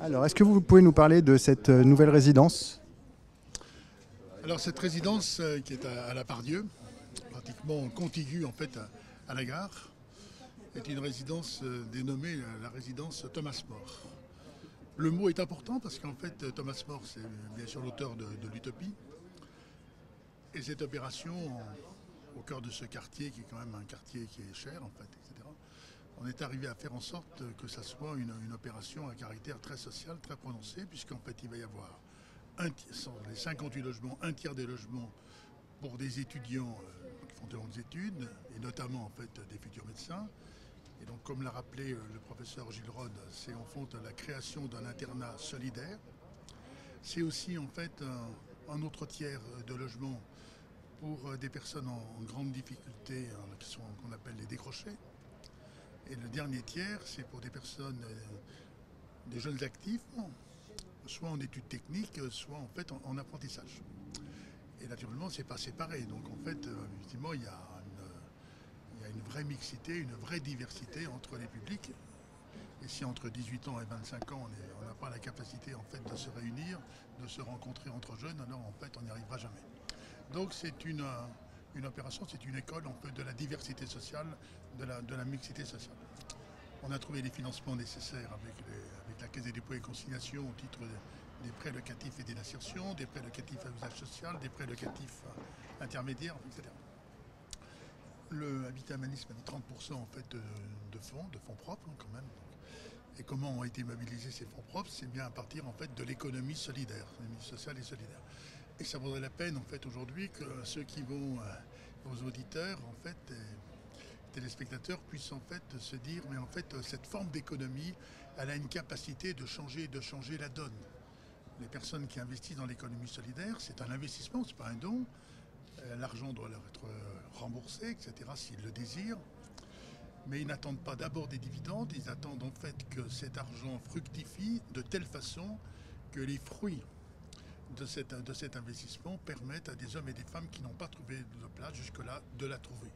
Alors, est-ce que vous pouvez nous parler de cette nouvelle résidence? Alors cette résidence qui est à la Pardieu, pratiquement contiguë en fait à la gare, est une résidence dénommée la résidence Thomas More. Le mot est important parce qu'en fait Thomas More c'est bien sûr l'auteur de l'Utopie. Et cette opération, au cœur de ce quartier qui est quand même un quartier qui est cher en fait, etc., on est arrivé à faire en sorte que ça soit une opération à caractère très social, très prononcé, puisqu'en fait il va y avoir sur les 58 logements, un tiers des logements pour des étudiants qui font de longues études, et notamment en fait des futurs médecins. Et donc comme l'a rappelé le professeur Gilles Rode, c'est en fait la création d'un internat solidaire. C'est aussi en fait un autre tiers de logements pour des personnes en grande difficulté, qu'on appelle les décrochés. Et le dernier tiers, c'est pour des personnes, des jeunes actifs, soit en études techniques, soit en fait en apprentissage. Et naturellement, c'est pas séparé. Donc en fait, effectivement, il y a une vraie mixité, une vraie diversité entre les publics. Et si entre 18 ans et 25 ans, on n'a pas la capacité en fait de se réunir, de se rencontrer entre jeunes, alors en fait, on n'y arrivera jamais. Donc c'est une opération, c'est une école en fait de la diversité sociale, de la mixité sociale. On a trouvé les financements nécessaires avec la Caisse des dépôts et consignations au titre des prêts locatifs et des insertions, des prêts locatifs à usage social, des prêts locatifs intermédiaires, etc. Le Habitat Humanisme a mis 30% en fait de fonds propres quand même. Et comment ont été mobilisés ces fonds propres? C'est bien à partir en fait de l'économie solidaire, l'économie sociale et solidaire. Et ça vaudrait la peine en fait aujourd'hui que ceux qui vont, aux auditeurs en fait, téléspectateurs puissent en fait se dire mais en fait cette forme d'économie elle a une capacité de changer la donne. Les personnes qui investissent dans l'économie solidaire, c'est un investissement, c'est pas un don. L'argent doit leur être remboursé, etc. s'ils le désirent. Mais ils n'attendent pas d'abord des dividendes, ils attendent en fait que cet argent fructifie de telle façon que les fruits de cet investissement permettent à des hommes et des femmes qui n'ont pas trouvé de place jusque-là de la trouver.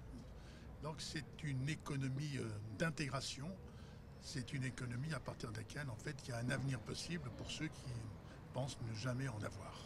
Donc c'est une économie d'intégration, c'est une économie à partir de laquelle en fait il y a un avenir possible pour ceux qui pensent ne jamais en avoir.